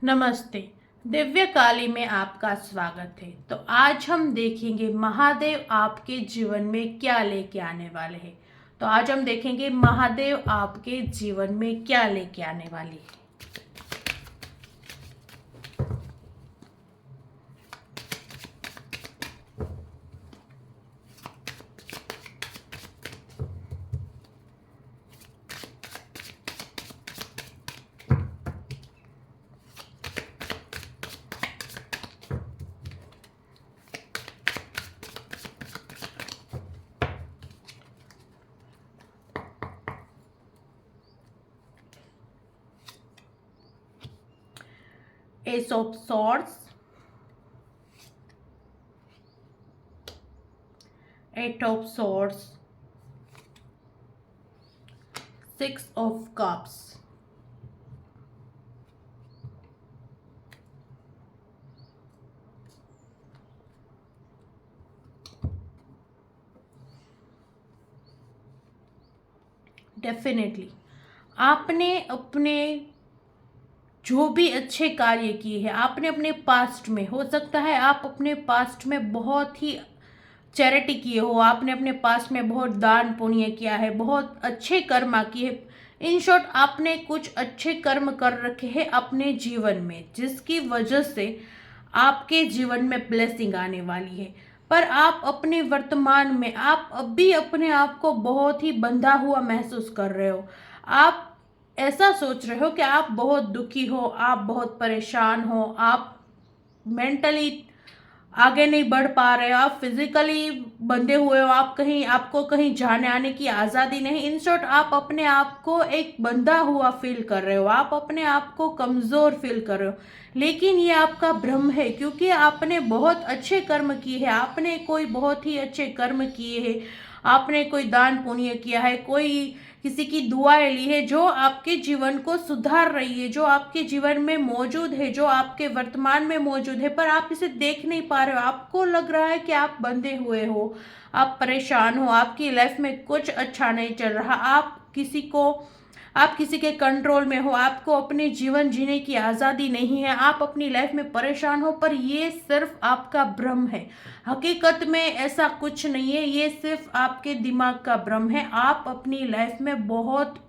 नमस्ते। दिव्य काली में आपका स्वागत है। तो आज हम देखेंगे महादेव आपके जीवन में क्या लेके आने वाले हैं। तो आज हम देखेंगे महादेव आपके जीवन में क्या लेके आने वाली है। Ace of Swords, Eight of Swords, Six of Cups, definitely आपने अपने जो भी अच्छे कार्य किए हैं, आपने अपने पास्ट में, हो सकता है आप अपने पास्ट में बहुत ही चैरिटी किए हो, आपने अपने पास्ट में बहुत दान पुण्य किया है, बहुत अच्छे कर्म किए। इन शॉर्ट आपने कुछ अच्छे कर्म कर रखे हैं अपने जीवन में, जिसकी वजह से आपके जीवन में ब्लेसिंग आने वाली है। पर आप अपने वर्तमान में आप अभी अपने आप को बहुत ही बंधा हुआ महसूस कर रहे हो। आप ऐसा सोच रहे हो कि आप बहुत दुखी हो, आप बहुत परेशान हो, आप मेंटली आगे नहीं बढ़ पा रहे हो, आप फिजिकली बंधे हुए हो, आप कहीं, आपको कहीं जाने आने की आज़ादी नहीं। इन शॉर्ट आप अपने आप को एक बंधा हुआ फील कर रहे हो, आप अपने आप को कमज़ोर फील कर रहे हो। लेकिन ये आपका भ्रम है, क्योंकि आपने बहुत अच्छे कर्म किए हैं, आपने कोई बहुत ही अच्छे कर्म किए हैं, आपने कोई दान पुण्य किया है, कोई किसी की दुआएं ली है, जो आपके जीवन को सुधार रही है, जो आपके जीवन में मौजूद है, जो आपके वर्तमान में मौजूद है, पर आप इसे देख नहीं पा रहे हो। आपको लग रहा है कि आप बंधे हुए हो, आप परेशान हो, आपकी लाइफ में कुछ अच्छा नहीं चल रहा, आप किसी के कंट्रोल में हो, आपको अपने जीवन जीने की आज़ादी नहीं है, आप अपनी लाइफ में परेशान हो। पर ये सिर्फ आपका भ्रम है, हकीकत में ऐसा कुछ नहीं है, ये सिर्फ आपके दिमाग का भ्रम है। आप अपनी लाइफ में बहुत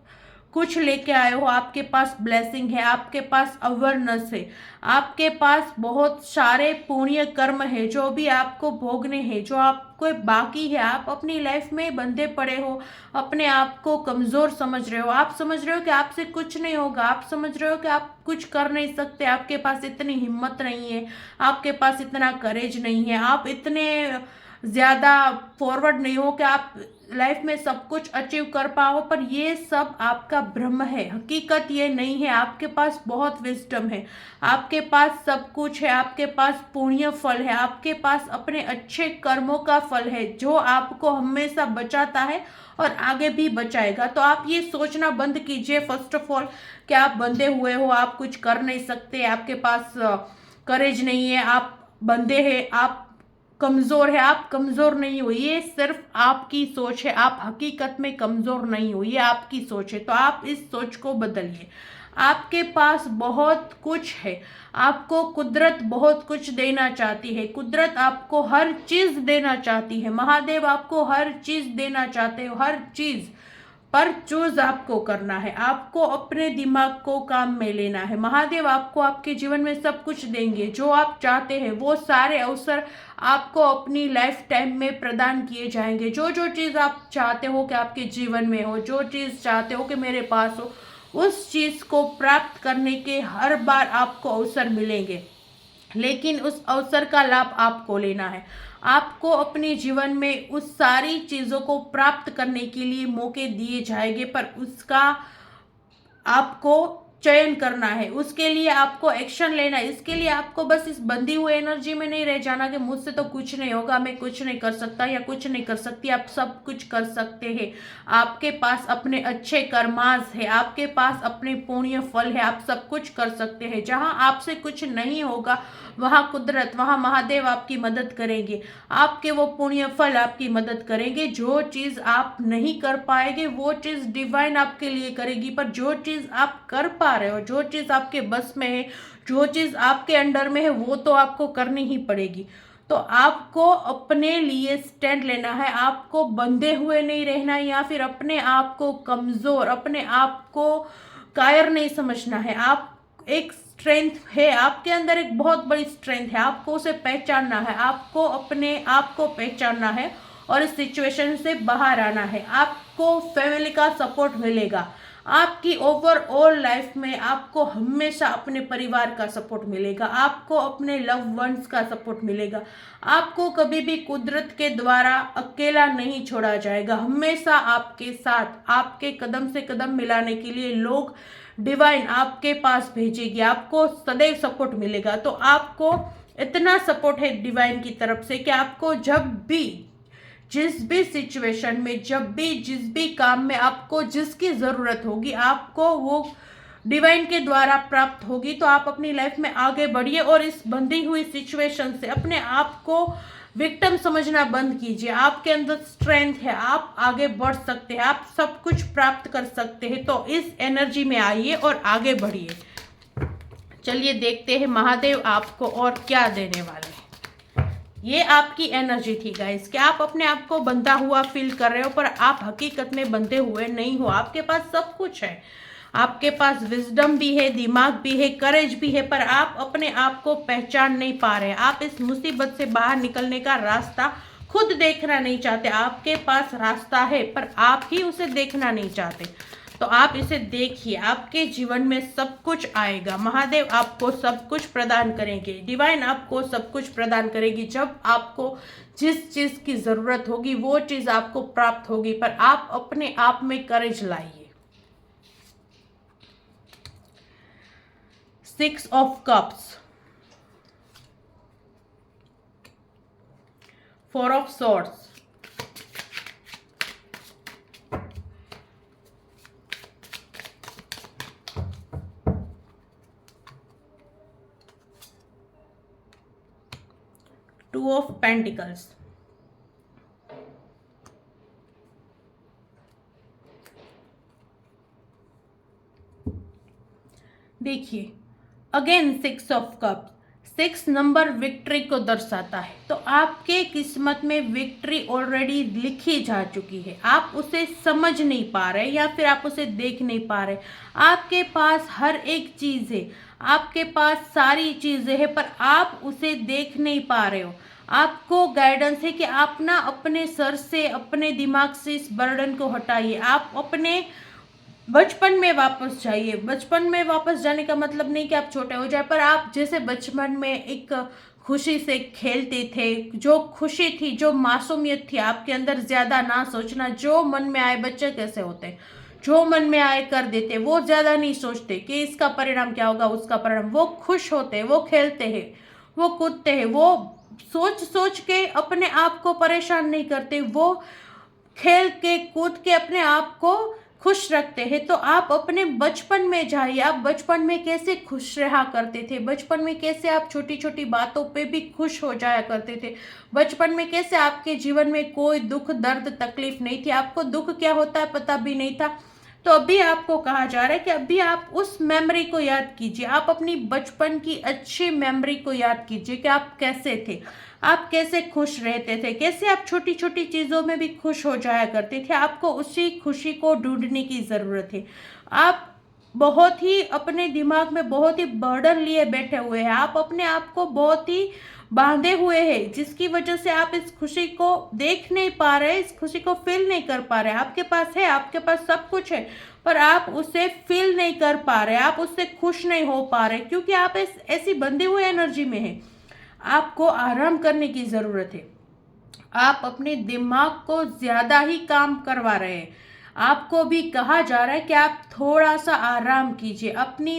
कुछ लेके आए हो, आपके पास ब्लेसिंग है, आपके पास अवेयरनेस है, आपके पास बहुत सारे पुण्य कर्म है जो भी आपको भोगने हैं, जो आपको बाकी है। आप अपनी लाइफ में बंधे पड़े हो, अपने आप को कमजोर समझ रहे हो, आप समझ रहे हो कि आपसे कुछ नहीं होगा, आप समझ रहे हो कि आप कुछ कर नहीं सकते, आपके पास इतनी हिम्मत नहीं है, आपके पास इतना करेज नहीं है, आप इतने ज्यादा फॉरवर्ड नहीं हो कि आप लाइफ में सब कुछ अचीव कर पाओ। पर ये सब आपका भ्रम है, हकीकत ये नहीं है। आपके पास बहुत विजडम है, आपके पास सब कुछ है, आपके पास पुण्य फल है, आपके पास अपने अच्छे कर्मों का फल है, जो आपको हमेशा बचाता है और आगे भी बचाएगा। तो आप ये सोचना बंद कीजिए फर्स्ट ऑफ ऑल कि आप बंधे हुए हो, आप कुछ कर नहीं सकते, आपके पास करेज नहीं है, आप बंधे हैं, आप कमजोर है। आप कमजोर नहीं हो, ये सिर्फ आपकी सोच है, आप हकीकत में कमजोर नहीं हो, ये आपकी सोच है। तो आप इस सोच को बदलिए। आपके पास बहुत कुछ है, आपको कुदरत बहुत कुछ देना चाहती है, कुदरत आपको हर चीज देना चाहती है, महादेव आपको हर चीज देना चाहते हो, हर चीज। पर चूज आपको करना है, आपको अपने दिमाग को काम में लेना है। महादेव आपको आपके जीवन में सब कुछ देंगे, जो आप चाहते हैं वो सारे अवसर आपको अपनी लाइफ टाइम में प्रदान किए जाएंगे। जो जो चीज़ आप चाहते हो कि आपके जीवन में हो, जो चीज़ चाहते हो कि मेरे पास हो, उस चीज़ को प्राप्त करने के हर बार आपको अवसर मिलेंगे। लेकिन उस अवसर का लाभ आपको लेना है। आपको अपने जीवन में उस सारी चीज़ों को प्राप्त करने के लिए मौके दिए जाएंगे, पर उसका आपको चयन करना है, उसके लिए आपको एक्शन लेना है। इसके लिए आपको बस इस बंधी हुई एनर्जी में नहीं रह जाना कि मुझसे तो कुछ नहीं होगा, मैं कुछ नहीं कर सकता या कुछ नहीं कर सकती। आप सब कुछ कर सकते हैं, आपके पास अपने अच्छे कर्मास है, आपके पास अपने पुण्य फल है, आप सब कुछ कर सकते हैं। जहां आपसे कुछ नहीं होगा वहां कुदरत, वहां महादेव आपकी मदद करेंगे, आपके वो पुण्य फल आपकी मदद करेंगे। जो चीज आप नहीं कर पाएंगे वो चीज डिवाइन आपके लिए करेगी, पर जो चीज आप कर पा पा रहे हो, जो चीज़ आपके बस में है, जो चीज़ आपके अंडर में है, वो तो आपको करनी ही पड़ेगी। तो आपको अपने लिए स्टैंड लेना है, आपको बंधे हुए नहीं रहना है, या फिर अपने आप को कमज़ोर, अपने आप को कायर नहीं समझना है। आप एक स्ट्रेंथ है आपके अंदर, एक बहुत बड़ी स्ट्रेंथ है, आपको उसे पहचानना है, आपको अपने आप को पहचानना है और इस सिचुएशन से बाहर आना है। आपको फैमिली का सपोर्ट मिलेगा, आपकी ओवरऑल लाइफ में आपको हमेशा अपने परिवार का सपोर्ट मिलेगा, आपको अपने लव वंस का सपोर्ट मिलेगा, आपको कभी भी कुदरत के द्वारा अकेला नहीं छोड़ा जाएगा। हमेशा आपके साथ, आपके कदम से कदम मिलाने के लिए लोग, डिवाइन आपके पास भेजेगी, आपको सदैव सपोर्ट मिलेगा। तो आपको इतना सपोर्ट है डिवाइन की तरफ से कि आपको जब भी, जिस भी सिचुएशन में, जब भी, जिस भी काम में आपको जिसकी ज़रूरत होगी, आपको वो डिवाइन के द्वारा प्राप्त होगी। तो आप अपनी लाइफ में आगे बढ़िए और इस बंधी हुई सिचुएशन से अपने आप को विक्टिम समझना बंद कीजिए। आपके अंदर स्ट्रेंथ है, आप आगे बढ़ सकते हैं, आप सब कुछ प्राप्त कर सकते हैं। तो इस एनर्जी में आइए और आगे बढ़िए। चलिए देखते हैं महादेव आपको और क्या देने वाले हैं। ये आपकी एनर्जी थी गाइस कि आप अपने आप को बंधा हुआ फील कर रहे हो, पर आप हकीकत में बंधे हुए नहीं हो। आपके पास सब कुछ है, आपके पास विजडम भी है, दिमाग भी है, करेज भी है, पर आप अपने आप को पहचान नहीं पा रहे। आप इस मुसीबत से बाहर निकलने का रास्ता खुद देखना नहीं चाहते। आपके पास रास्ता है पर आप ही उसे देखना नहीं चाहते। तो आप इसे देखिए, आपके जीवन में सब कुछ आएगा। महादेव आपको सब कुछ प्रदान करेंगे, डिवाइन आपको सब कुछ प्रदान करेगी। जब आपको जिस चीज़ की ज़रूरत होगी वो चीज़ आपको प्राप्त होगी, पर आप अपने आप में करेज लाइए। 6 of Cups, 4 of Swords, 2 of Pentacles, देखिए again 6 of cup. 6 number victory को दर्शाता है। तो आपके किस्मत में विक्ट्री ऑलरेडी लिखी जा चुकी है, आप उसे समझ नहीं पा रहे या फिर आप उसे देख नहीं पा रहे। आपके पास हर एक चीज़ है, आपके पास सारी चीज़ें हैं, पर आप उसे देख नहीं पा रहे हो। आपको गाइडेंस है कि आप ना अपने सर से, अपने दिमाग से इस बर्डन को हटाइए। आप अपने बचपन में वापस जाइए। बचपन में वापस जाने का मतलब नहीं कि आप छोटे हो जाए, पर आप जैसे बचपन में एक खुशी से खेलते थे, जो खुशी थी, जो मासूमियत थी आपके अंदर, ज़्यादा ना सोचना, जो मन में आए, बच्चे कैसे होते हैं, जो मन में आए कर देते, वो ज़्यादा नहीं सोचते कि इसका परिणाम क्या होगा, उसका परिणाम। वो खुश होते हैं, वो खेलते हैं, वो कूदते हैं, वो सोच सोच के अपने आप को परेशान नहीं करते, वो खेल के कूद के अपने आप को खुश रखते हैं। तो आप अपने बचपन में जाइए, आप बचपन में कैसे खुश रहा करते थे, बचपन में कैसे आप छोटी छोटी बातों पे भी खुश हो जाया करते थे, बचपन में कैसे आपके जीवन में कोई दुख, दर्द, तकलीफ नहीं थी, आपको दुख क्या होता है पता भी नहीं था। तो अभी आपको कहा जा रहा है कि अभी आप उस मेमोरी को याद कीजिए, आप अपनी बचपन की अच्छी मेमोरी को याद कीजिए कि आप कैसे थे, आप कैसे खुश रहते थे, कैसे आप छोटी छोटी चीज़ों में भी खुश हो जाया करते थे। आपको उसी खुशी को ढूंढने की ज़रूरत है। आप बहुत ही अपने दिमाग में बहुत ही बर्डन लिए बैठे हुए हैं, आप अपने आप को बहुत ही बांधे हुए हैं, जिसकी वजह से आप इस खुशी को देख नहीं पा रहे, इस खुशी को फील नहीं कर पा रहे। आपके पास है, आपके पास सब कुछ है, पर आप उसे फील नहीं कर पा रहे, आप उससे खुश नहीं हो पा रहे, क्योंकि आप ऐसी बंधी हुई एनर्जी में हैं। आपको आराम करने की ज़रूरत है। आप अपने दिमाग को ज़्यादा ही काम करवा रहे हैं। आपको भी कहा जा रहा है कि आप थोड़ा सा आराम कीजिए, अपनी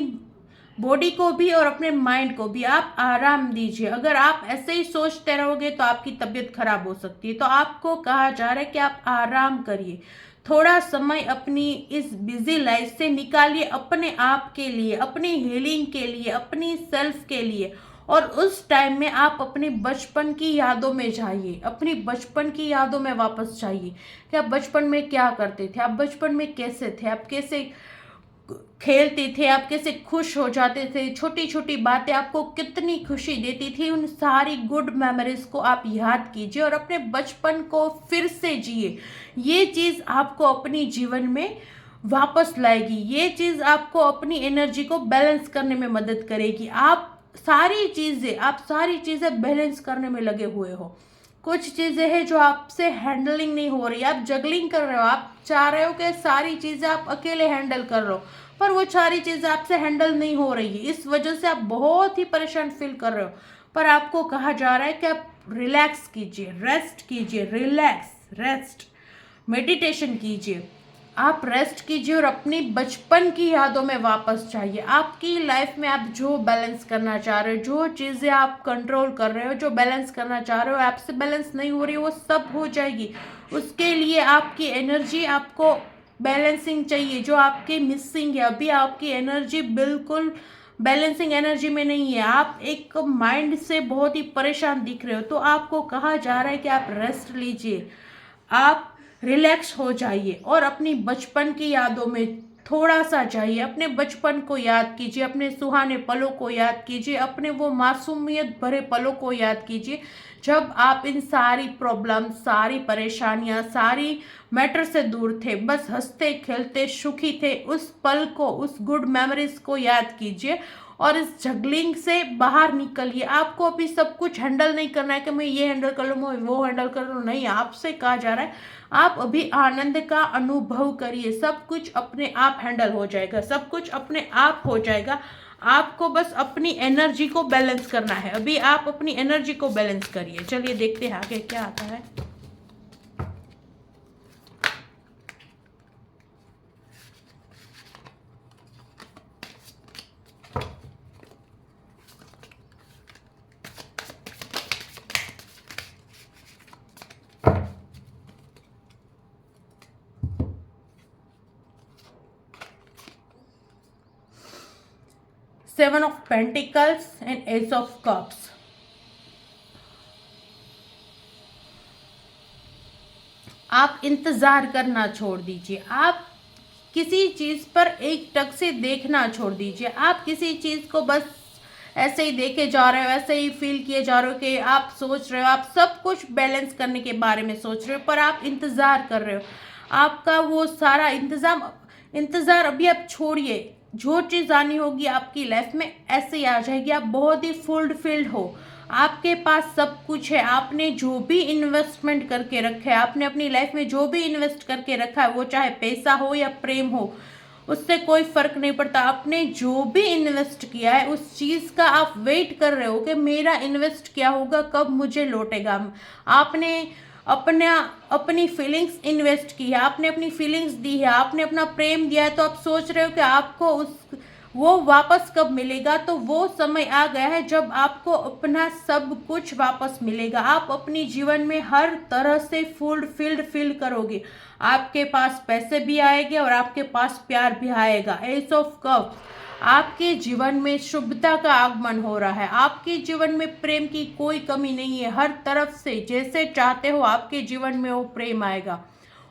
बॉडी को भी और अपने माइंड को भी आप आराम दीजिए। अगर आप ऐसे ही सोचते रहोगे तो आपकी तबीयत खराब हो सकती है। तो आपको कहा जा रहा है कि आप आराम करिए, थोड़ा समय अपनी इस बिजी लाइफ से निकालिए, अपने आप के लिए, अपनी हीलिंग के लिए, अपनी सेल्फ के लिए। और उस टाइम में आप अपने बचपन की यादों में जाइए, अपनी बचपन की यादों में वापस जाइए कि आप बचपन में क्या करते थे, आप बचपन में कैसे थे, आप कैसे खेलते थे, आप कैसे खुश हो जाते थे, छोटी छोटी बातें आपको कितनी खुशी देती थी, उन सारी गुड मेमोरीज को आप याद कीजिए और अपने बचपन को फिर से जिए। ये चीज़ आपको अपनी जीवन में वापस लाएगी, ये चीज़ आपको अपनी एनर्जी को बैलेंस करने में मदद करेगी। आप सारी चीज़ें बैलेंस करने में लगे हुए हो। कुछ चीज़ें हैं जो आपसे हैंडलिंग नहीं हो रही, आप जगलिंग कर रहे हो, आप चाह रहे हो कि सारी चीज़ें आप अकेले हैंडल कर लो, पर वो सारी चीज़ें आपसे हैंडल नहीं हो रही है, इस वजह से आप बहुत ही परेशान फील कर रहे हो। पर आपको कहा जा रहा है कि आप रिलैक्स कीजिए, रेस्ट कीजिए, रिलैक्स रेस्ट, मेडिटेशन कीजिए, आप रेस्ट कीजिए और अपनी बचपन की यादों में वापस जाइए। आपकी लाइफ में आप जो बैलेंस करना चाह रहे हो, जो चीज़ें आप कंट्रोल कर रहे हो, जो बैलेंस करना चाह रहे हो, आपसे बैलेंस नहीं हो रही, वो सब हो जाएगी। उसके लिए आपकी एनर्जी आपको बैलेंसिंग चाहिए, जो आपकी मिसिंग है। अभी आपकी एनर्जी बिल्कुल बैलेंसिंग एनर्जी में नहीं है, आप एक माइंड से बहुत ही परेशान दिख रहे हो। तो आपको कहा जा रहा है कि आप रेस्ट लीजिए, आप रिलैक्स हो जाइए और अपनी बचपन की यादों में थोड़ा सा जाइए, अपने बचपन को याद कीजिए, अपने सुहाने पलों को याद कीजिए, अपने वो मासूमियत भरे पलों को याद कीजिए जब आप इन सारी प्रॉब्लम, सारी परेशानियां, सारी मैटर से दूर थे, बस हंसते खेलते सुखी थे। उस पल को, उस गुड मेमोरीज को याद कीजिए और इस जगलिंग से बाहर निकलिए। आपको अभी सब कुछ हैंडल नहीं करना है कि मैं ये हैंडल कर लूँ, मैं वो हैंडल कर लूँ, नहीं, आपसे कहा जा रहा है आप अभी आनंद का अनुभव करिए। सब कुछ अपने आप हैंडल हो जाएगा, सब कुछ अपने आप हो जाएगा। आपको बस अपनी एनर्जी को बैलेंस करना है। अभी आप अपनी एनर्जी को बैलेंस करिए। चलिए देखते हैं आगे क्या आता है। Seven of pentacles and S of cups. आप इंतजार करना छोड़ दीजिए, आप किसी चीज पर एक टक से देखना छोड़ दीजिए। आप किसी चीज को बस ऐसे ही देखे जा रहे हो, ऐसे ही फील किए जा रहे हो कि आप सोच रहे हो, आप सब कुछ बैलेंस करने के बारे में सोच रहे हो, पर आप इंतजार कर रहे हो। आपका वो सारा इंतजार अभी आप छोड़िए। जो चीज़ आनी होगी आपकी लाइफ में ऐसे ही आ जाएगी। आप बहुत ही फुलफिल्ड हो, आपके पास सब कुछ है। आपने जो भी इन्वेस्टमेंट करके रखा है, आपने अपनी लाइफ में जो भी इन्वेस्ट करके रखा है, वो चाहे पैसा हो या प्रेम हो, उससे कोई फर्क नहीं पड़ता। आपने जो भी इन्वेस्ट किया है उस चीज़ का आप वेट कर रहे हो कि मेरा इन्वेस्ट क्या होगा, कब मुझे लौटेगा। आपने अपनी फीलिंग्स इन्वेस्ट की है, आपने अपनी फीलिंग्स दी है, आपने अपना प्रेम दिया है, तो आप सोच रहे हो कि आपको वो वापस कब मिलेगा। तो वो समय आ गया है जब आपको अपना सब कुछ वापस मिलेगा। आप अपनी जीवन में हर तरह से फुलफिल्ड फील करोगे। आपके पास पैसे भी आएंगे और आपके पास प्यार भी आएगा। एस ऑफ कप्स, आपके जीवन में शुभता का आगमन हो रहा है। आपके जीवन में प्रेम की कोई कमी नहीं है। हर तरफ से जैसे चाहते हो आपके जीवन में वो प्रेम आएगा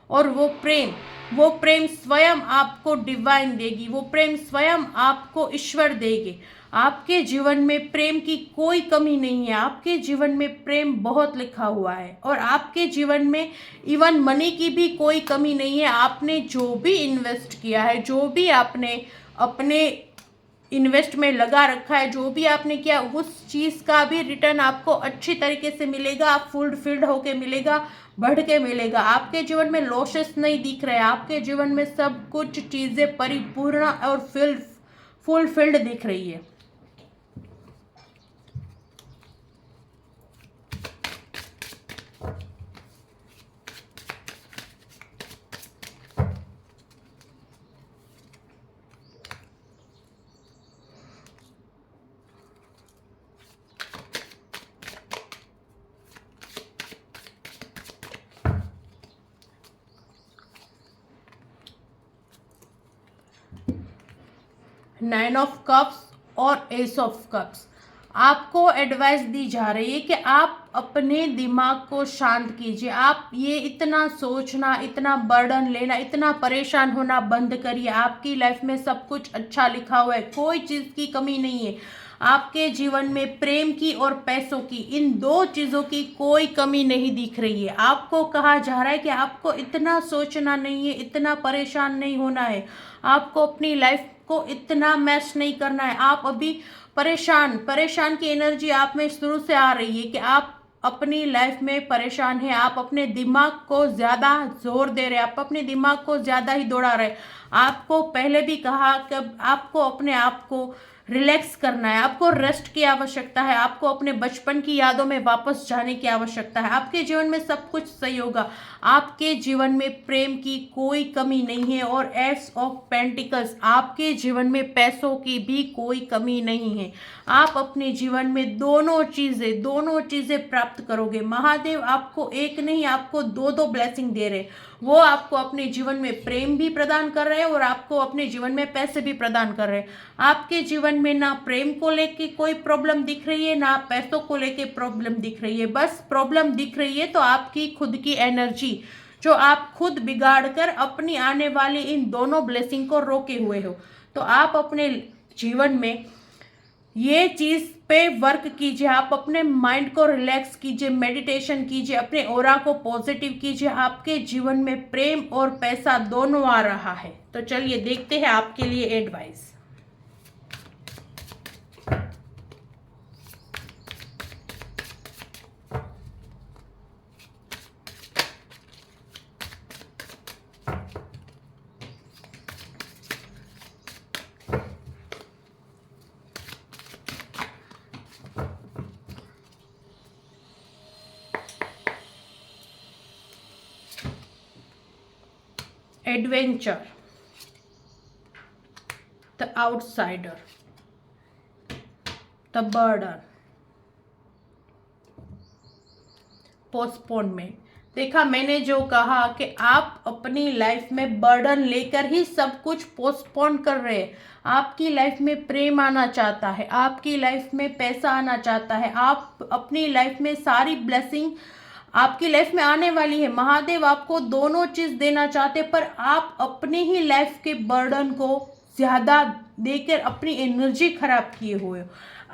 और वो प्रेम स्वयं आपको डिवाइन देगी, वो प्रेम स्वयं आपको ईश्वर देगी। आपके जीवन में प्रेम की कोई कमी नहीं है। आपके जीवन में प्रेम बहुत लिखा हुआ है और आपके जीवन में इवन मनी की भी कोई कमी नहीं है। आपने जो भी इन्वेस्ट किया है, जो भी आपने अपने इन्वेस्ट में लगा रखा है, जो भी आपने किया, उस चीज़ का भी रिटर्न आपको अच्छी तरीके से मिलेगा। आप फुलफिल्ड होके मिलेगा, बढ़ के मिलेगा। आपके जीवन में लॉसेस नहीं दिख रहे, आपके जीवन में सब कुछ चीज़ें परिपूर्ण और फुलफिल्ड दिख रही है। नाइन ऑफ कप्स और एस ऑफ कप्स। आपको एडवाइस दी जा रही है कि आप अपने दिमाग को शांत कीजिए। आप ये इतना सोचना, इतना बर्डन लेना, इतना परेशान होना बंद करिए। आपकी लाइफ में सब कुछ अच्छा लिखा हुआ है, कोई चीज़ की कमी नहीं है। आपके जीवन में प्रेम की और पैसों की, इन दो चीज़ों की कोई कमी नहीं दिख रही है। आपको कहा जा रहा है कि आपको इतना सोचना नहीं है, इतना परेशान नहीं होना है, आपको अपनी लाइफ को इतना मैस नहीं करना है। आप अभी परेशान परेशान की एनर्जी आप में शुरू से आ रही है कि आप अपनी लाइफ में परेशान हैं। आप अपने दिमाग को ज़्यादा जोर दे रहे हैं, आप अपने दिमाग को ज़्यादा ही दौड़ा रहे हैं। आपको पहले भी कहा कि आपको अपने आप को रिलैक्स करना है, आपको रेस्ट की आवश्यकता है, आपको अपने बचपन की यादों में वापस जाने की आवश्यकता है। आपके जीवन में सब कुछ सही होगा। आपके जीवन में प्रेम की कोई कमी नहीं है और एस ऑफ पेंटिकल्स, आपके जीवन में पैसों की भी कोई कमी नहीं है। आप अपने जीवन में दोनों चीज़ें प्राप्त करोगे। महादेव आपको एक नहीं, आपको दो दो ब्लेसिंग दे रहे। वो आपको अपने जीवन में प्रेम भी प्रदान कर रहे हैं और आपको अपने जीवन में पैसे भी प्रदान कर रहे हैं। आपके जीवन में ना प्रेम को लेके कोई प्रॉब्लम दिख रही है, ना पैसों को लेके प्रॉब्लम दिख रही है। बस प्रॉब्लम दिख रही है तो आपकी खुद की एनर्जी, जो आप खुद बिगाड़ कर अपनी आने वाली इन दोनों ब्लेसिंग को रोके हुए हो। तो आप अपने जीवन में ये चीज़ पे वर्क कीजिए। आप अपने माइंड को रिलैक्स कीजिए, मेडिटेशन कीजिए, अपने ऑरा को पॉजिटिव कीजिए। आपके जीवन में प्रेम और पैसा दोनों आ रहा है। तो चलिए देखते हैं आपके लिए advice. Adventure, the outsider, the burden, postponement. देखा मैंने जो कहा कि आप अपनी लाइफ में बर्डन लेकर ही सब कुछ पोस्टपोन कर रहे हैं। आपकी लाइफ में प्रेम आना चाहता है, आपकी लाइफ में पैसा आना चाहता है, आप अपनी लाइफ में सारी ब्लेसिंग आपकी लाइफ में आने वाली है। महादेव आपको दोनों चीज देना चाहते, पर आप अपनी ही लाइफ के बर्डन को ज्यादा देकर अपनी एनर्जी खराब किए हुए हो।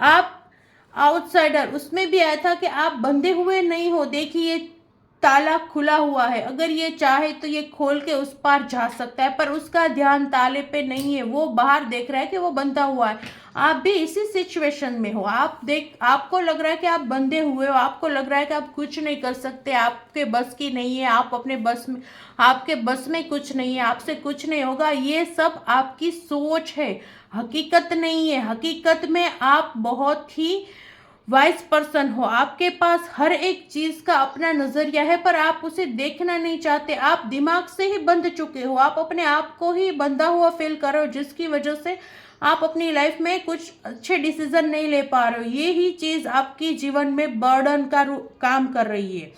आप आउटसाइडर, उसमें भी आया था कि आप बंधे हुए नहीं हो। देखिए ताला खुला हुआ है, अगर ये चाहे तो ये खोल के उस पार जा सकता है, पर उसका ध्यान ताले पे नहीं है। वो बाहर देख रहा है कि वो बंधा हुआ है। आप भी इसी सिचुएशन में हो। आपको लग रहा है कि आप बंधे हुए हो, आपको लग रहा है कि आप कुछ नहीं कर सकते, आपके बस की नहीं है, आप अपने बस में, आपके बस में कुछ नहीं है, आपसे कुछ नहीं होगा। ये सब आपकी सोच है, हकीकत नहीं है। हकीकत में आप बहुत ही वाइज पर्सन हो। आपके पास हर एक चीज का अपना नजरिया है, पर आप उसे देखना नहीं चाहते। आप दिमाग से ही बंध चुके हो, आप अपने आप को ही बंधा हुआ फील कर रहे हो, जिसकी वजह से आप अपनी लाइफ में कुछ अच्छे डिसीजन नहीं ले पा रहे हो। ये ही चीज आपकी जीवन में बर्डन का काम कर रही है।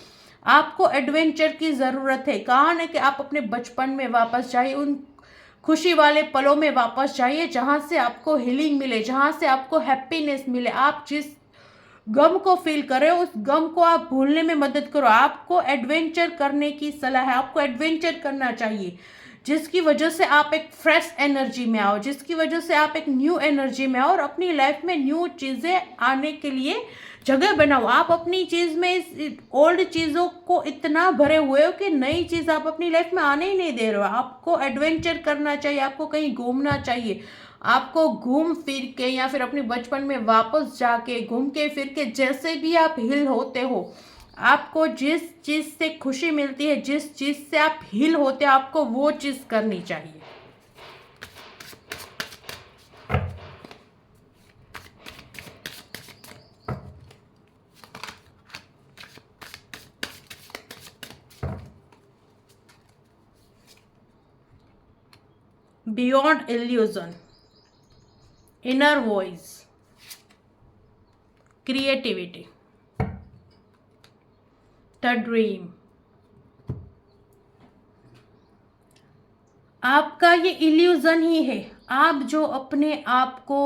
आपको एडवेंचर की जरूरत है। कहा ना कि आप अपने बचपन में वापस जाइए, उन खुशी वाले पलों में वापस जाइए जहां से आपको हीलिंग मिले, जहां से आपको हैप्पीनेस मिले। आप जिस गम को फील करें, उस गम को आप भूलने में मदद करो। आपको एडवेंचर करने की सलाह है, आपको एडवेंचर करना चाहिए, जिसकी वजह से आप एक फ्रेश एनर्जी में आओ, जिसकी वजह से आप एक न्यू एनर्जी में आओ और अपनी लाइफ में न्यू चीज़ें आने के लिए जगह बनाओ। आप अपनी चीज़ में इस ओल्ड चीज़ों को इतना भरे हुए हो कि नई चीज़ आप अपनी लाइफ में आने ही नहीं दे रहे हो। आपको एडवेंचर करना चाहिए, आपको कहीं घूमना चाहिए। आपको घूम फिर के या फिर अपने बचपन में वापस जाके घूम के फिर के जैसे भी आप हिल होते हो, आपको जिस चीज़ से खुशी मिलती है, जिस चीज़ से आप हील होते हैं, आपको वो चीज़ करनी चाहिए। Beyond illusion, inner voice, creativity, the dream. आपका ये इल्यूजन ही है। आप जो अपने आप को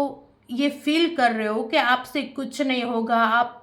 ये फील कर रहे हो कि आपसे कुछ नहीं होगा, आप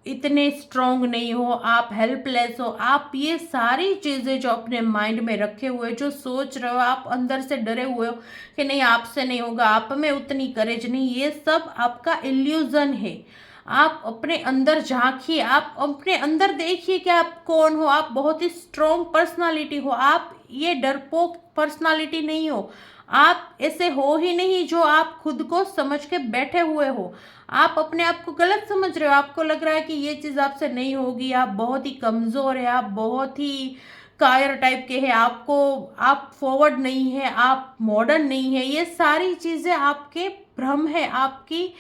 इतने स्ट्रांग नहीं हो, आप हेल्पलेस हो, आप ये सारी चीज़ें जो अपने माइंड में रखे हुए, जो सोच रहे हो, आप अंदर से डरे हुए हो कि नहीं आपसे नहीं होगा, आप में उतनी करेज नहीं, ये सब आपका इल्यूजन है। आप अपने अंदर झांकिए, आप अपने अंदर देखिए कि आप कौन हो। आप बहुत ही स्ट्रांग पर्सनालिटी हो, आप ये डरपोक पर्सनालिटी नहीं हो। आप ऐसे हो ही नहीं जो आप खुद को समझ के बैठे हुए हो। आप अपने आप को गलत समझ रहे हो, आपको लग रहा है कि ये चीज़ आपसे नहीं होगी, आप बहुत ही कमज़ोर है, आप बहुत ही कायर टाइप के हैं, आपको आप फॉरवर्ड नहीं है, आप मॉडर्न नहीं है। ये सारी चीज़ें आपके भ्रम है, आपकी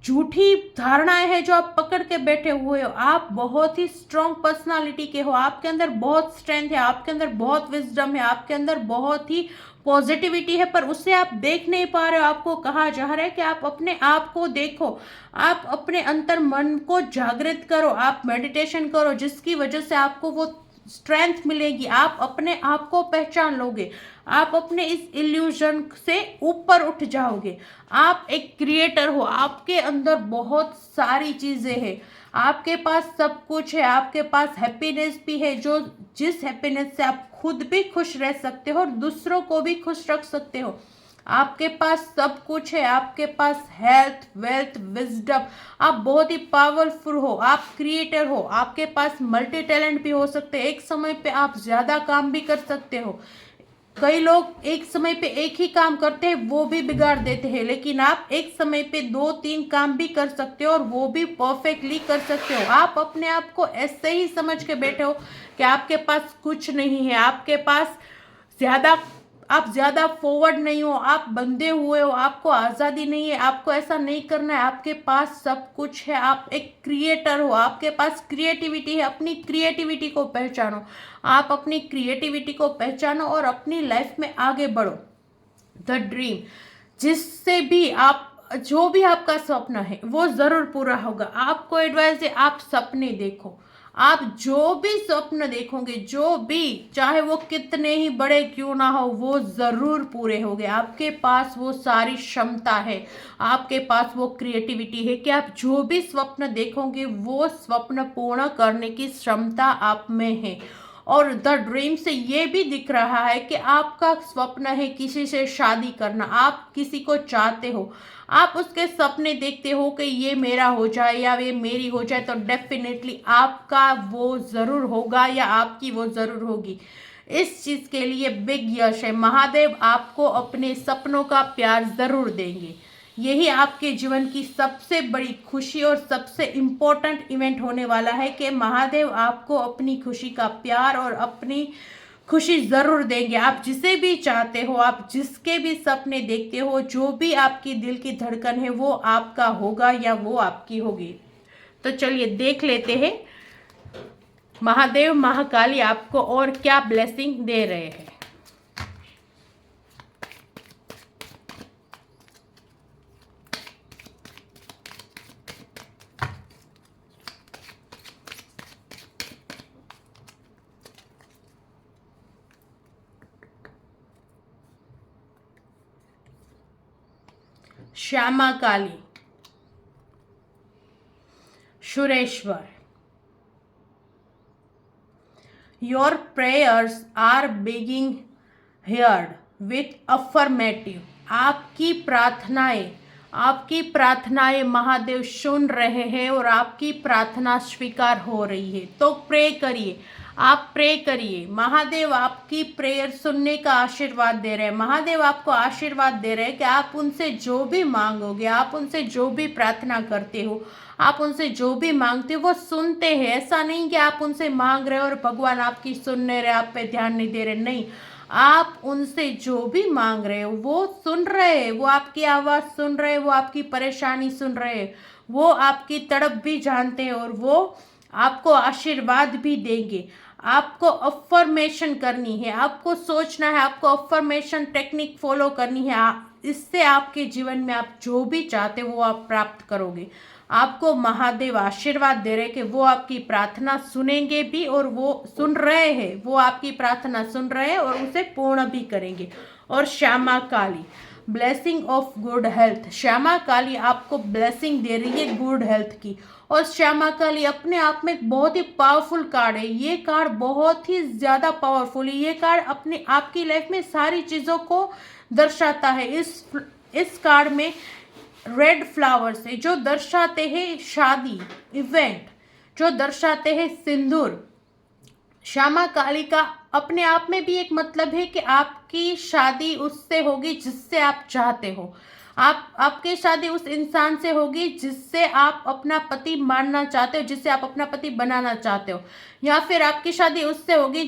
झूठी धारणाएं हैं जो आप पकड़ के बैठे हुए हो। आप बहुत ही स्ट्रांग पर्सनालिटी के हो, आपके अंदर बहुत स्ट्रेंथ है, आपके अंदर बहुत विजडम है, आपके अंदर बहुत ही पॉजिटिविटी है, पर उसे आप देख नहीं पा रहे हो। आपको कहा जा रहा है कि आप अपने आप को देखो, आप अपने अंतर मन को जागृत करो, आप मेडिटेशन करो, जिसकी वजह से आपको वो स्ट्रेंथ मिलेगी, आप अपने आप को पहचान लोगे, आप अपने इस इल्यूजन से ऊपर उठ जाओगे। आप एक क्रिएटर हो, आपके अंदर बहुत सारी चीज़ें हैं, आपके पास सब कुछ है, आपके पास हैप्पीनेस भी है, जो जिस हैप्पीनेस से आप खुद भी खुश रह सकते हो और दूसरों को भी खुश रख सकते हो। आपके पास सब कुछ है, आपके पास हेल्थ, वेल्थ, विजडम, आप बहुत ही पावरफुल हो, आप क्रिएटर हो, आपके पास मल्टी टैलेंट भी हो सकते हैं। एक समय पे आप ज़्यादा काम भी कर सकते हो। कई लोग एक समय पे एक ही काम करते हैं, वो भी बिगाड़ देते हैं, लेकिन आप एक समय पे 2-3 काम भी कर सकते हो और वो भी परफेक्टली कर सकते हो। आप अपने आप को ऐसे ही समझ के बैठे हो कि आपके पास कुछ नहीं है, आपके पास ज़्यादा आप ज़्यादा फॉरवर्ड नहीं हो, आप बंधे हुए हो, आपको आज़ादी नहीं है, आपको ऐसा नहीं करना है, आपके पास सब कुछ है, आप एक क्रिएटर हो, आपके पास क्रिएटिविटी है। अपनी क्रिएटिविटी को पहचानो, आप अपनी क्रिएटिविटी को पहचानो और अपनी लाइफ में आगे बढ़ो। द ड्रीम, जिससे भी आप जो भी आपका सपना है वो ज़रूर पूरा होगा। आपको एडवाइस है, आप सपने देखो, आप जो भी स्वप्न देखोगे, जो भी, चाहे वो कितने ही बड़े क्यों ना हो, वो ज़रूर पूरे होंगे। आपके पास वो सारी क्षमता है, आपके पास वो क्रिएटिविटी है कि आप जो भी स्वप्न देखोगे वो स्वप्न पूर्ण करने की क्षमता आप में है। और द ड्रीम से ये भी दिख रहा है कि आपका स्वप्न है किसी से शादी करना, आप किसी को चाहते हो, आप उसके सपने देखते हो कि ये मेरा हो जाए या ये मेरी हो जाए, तो डेफिनेटली आपका वो ज़रूर होगा या आपकी वो ज़रूर होगी। इस चीज़ के लिए बिग यश है। महादेव आपको अपने सपनों का प्यार ज़रूर देंगे। यही आपके जीवन की सबसे बड़ी खुशी और सबसे इम्पोर्टेंट इवेंट होने वाला है कि महादेव आपको अपनी खुशी का प्यार और अपनी खुशी ज़रूर देंगे। आप जिसे भी चाहते हो, आप जिसके भी सपने देखते हो, जो भी आपकी दिल की धड़कन है, वो आपका होगा या वो आपकी होगी। तो चलिए देख लेते हैं महादेव महाकाली आपको और क्या ब्लेसिंग दे रहे हैं। श्यामा काली, Sureshwar, your prayers are being heard with affirmative। आपकी प्रार्थनाएं महादेव सुन रहे हैं और आपकी प्रार्थना स्वीकार हो रही है। तो प्रे करिए, आप प्रे करिए। महादेव आपकी प्रेयर सुनने का आशीर्वाद दे रहे हैं। महादेव आपको आशीर्वाद दे रहे हैं कि आप उनसे जो भी मांगोगे, आप उनसे जो भी प्रार्थना करते हो, आप उनसे जो भी मांगते हो वो सुनते हैं। ऐसा नहीं कि आप उनसे मांग रहे हो और भगवान आपकी सुन नहीं रहे, आप पे ध्यान नहीं दे रहे, नहीं। आप उनसे जो भी मांग रहे हो वो सुन रहे हैं, वो आपकी आवाज़ सुन रहे हैं, वो आपकी परेशानी सुन रहे हैं, वो आपकी तड़प भी जानते हैं और वो आपको आशीर्वाद भी देंगे। आपको अफर्मेशन करनी है, आपको सोचना है, आपको अफर्मेशन टेक्निक फॉलो करनी है। इससे आपके जीवन में आप जो भी चाहते हो वो आप प्राप्त करोगे। आपको महादेव आशीर्वाद दे रहे कि वो आपकी प्रार्थना सुनेंगे भी और वो सुन रहे हैं, वो आपकी प्रार्थना सुन रहे हैं और उसे पूर्ण भी करेंगे। और Shyama Kali, blessing of good health. Shyama Kali आपको ब्लेसिंग दे रही है गुड हेल्थ की। और श्यामा काली अपने आप में एक बहुत ही पावरफुल कार्ड है। ये कार्ड बहुत ही ज़्यादा पावरफुल है। ये कार्ड अपने आपकी लाइफ में सारी चीज़ों को दर्शाता है। इस कार्ड में रेड फ्लावर्स है जो दर्शाते हैं शादी इवेंट, जो दर्शाते हैं सिंदूर। श्यामा काली का अपने आप में भी एक मतलब है कि आपकी शादी उससे होगी जिससे आप चाहते हो। आपकी शादी उस इंसान से होगी जिससे आप अपना पति मानना चाहते हो, जिससे आप अपना पति बनाना चाहते हो, या फिर आपकी शादी उससे होगी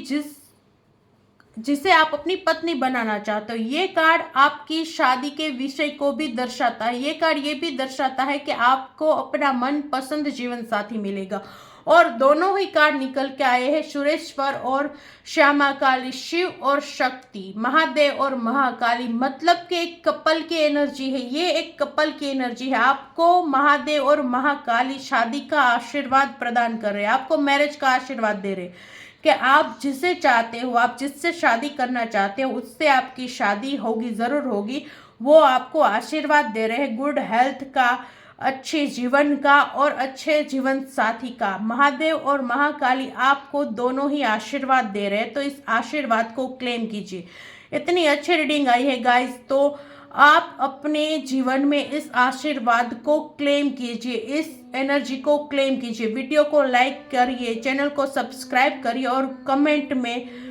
जिसे आप अपनी पत्नी बनाना चाहते हो। ये कार्ड आपकी शादी के विषय को भी दर्शाता है। ये कार्ड ये भी दर्शाता है कि आपको अपना मनपसंद जीवन साथी मिलेगा। और दोनों ही कार्ड निकल के आए हैं सुरेश्वर और श्यामा काली, शिव और शक्ति, महादेव और महाकाली। मतलब कि एक कपल की एनर्जी है। ये एक कपल की एनर्जी है। आपको महादेव और महाकाली शादी का आशीर्वाद प्रदान कर रहे हैं, आपको मैरिज का आशीर्वाद दे रहे हैं कि आप जिसे चाहते हो, आप जिससे शादी करना चाहते हो उससे आपकी शादी होगी, ज़रूर होगी। वो आपको आशीर्वाद दे रहे हैं गुड हेल्थ का, अच्छे जीवन का और अच्छे जीवन साथी का। महादेव और महाकाली आपको दोनों ही आशीर्वाद दे रहे हैं, तो इस आशीर्वाद को क्लेम कीजिए। इतनी अच्छी रीडिंग आई है गाइस, तो आप अपने जीवन में इस आशीर्वाद को क्लेम कीजिए, इस एनर्जी को क्लेम कीजिए। वीडियो को लाइक करिए, चैनल को सब्सक्राइब करिए और कमेंट में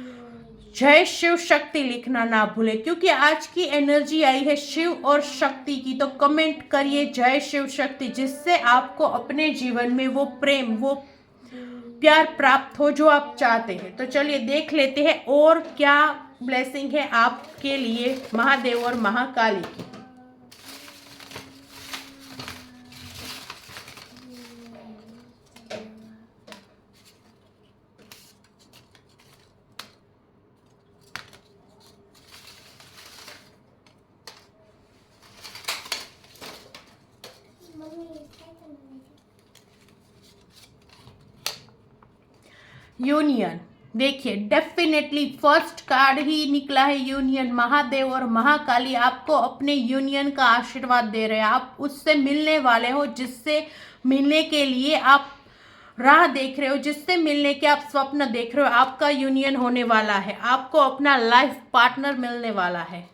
जय शिव शक्ति लिखना ना भूलें, क्योंकि आज की एनर्जी आई है शिव और शक्ति की। तो कमेंट करिए जय शिव शक्ति, जिससे आपको अपने जीवन में वो प्रेम, वो प्यार प्राप्त हो जो आप चाहते हैं। तो चलिए देख लेते हैं और क्या ब्लेसिंग है आपके लिए महादेव और महाकाली की। यूनियन, देखिए डेफिनेटली फर्स्ट कार्ड ही निकला है यूनियन। महादेव और महाकाली आपको अपने यूनियन का आशीर्वाद दे रहे हैं। आप उससे मिलने वाले हो जिससे मिलने के लिए आप राह देख रहे हो, जिससे मिलने के आप स्वप्न देख रहे हो। आपका यूनियन होने वाला है, आपको अपना लाइफ पार्टनर मिलने वाला है।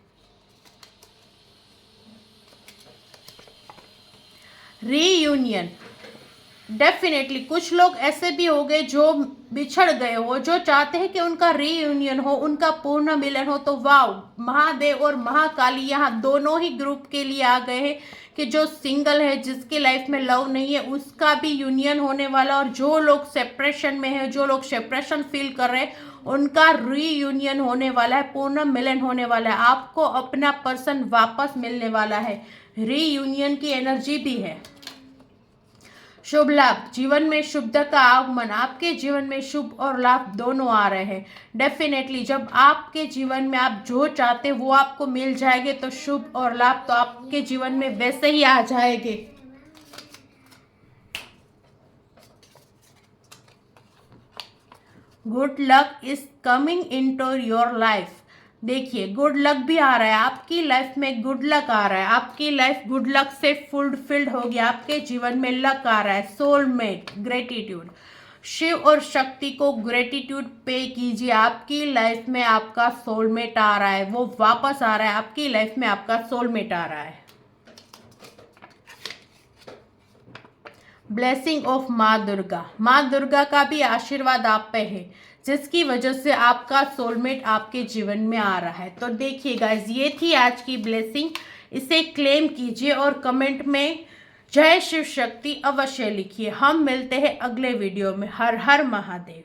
रीयूनियन, डेफिनेटली कुछ लोग ऐसे भी हो गए जो बिछड़ गए हो, जो चाहते हैं कि उनका रीयूनियन हो, उनका पूर्ण मिलन हो। तो वाव, महादेव और महाकाली यहाँ दोनों ही ग्रुप के लिए आ गए हैं कि जो सिंगल है, जिसकी लाइफ में लव नहीं है, उसका भी यूनियन होने वाला। और जो लोग सेपरेशन में है, जो लोग सेपरेशन फील कर रहे हैं, उनका रीयूनियन होने वाला है, पूर्ण मिलन होने वाला है। आपको अपना पर्सन वापस मिलने वाला है। रीयूनियन की एनर्जी भी है। शुभ लाभ, जीवन में शुभता का आगमन, आपके जीवन में शुभ और लाभ दोनों आ रहे हैं। डेफिनेटली जब आपके जीवन में आप जो चाहते हैं वो आपको मिल जाएंगे, तो शुभ और लाभ तो आपके जीवन में वैसे ही आ जाएंगे। Good luck is coming into your life. देखिए गुड लक भी आ रहा है, आपकी लाइफ में गुड लक आ रहा है। आपकी लाइफ गुड लक से फुलफिल्ड होगी। आपके जीवन में लक आ रहा है। सोलमेट, ग्रेटिट्यूड, शिव और शक्ति को ग्रेटिट्यूड पे कीजिए। आपकी लाइफ में आपका सोलमेट आ रहा है, वो वापस आ रहा है। आपकी लाइफ में आपका सोलमेट आ रहा है। ब्लेसिंग ऑफ माँ दुर्गा, माँ दुर्गा का भी आशीर्वाद आप पे है, जिसकी वजह से आपका सोलमेट आपके जीवन में आ रहा है। तो देखिए गाइस, ये थी आज की ब्लेसिंग। इसे क्लेम कीजिए और कमेंट में जय शिव शक्ति अवश्य लिखिए। हम मिलते हैं अगले वीडियो में। हर हर महादेव।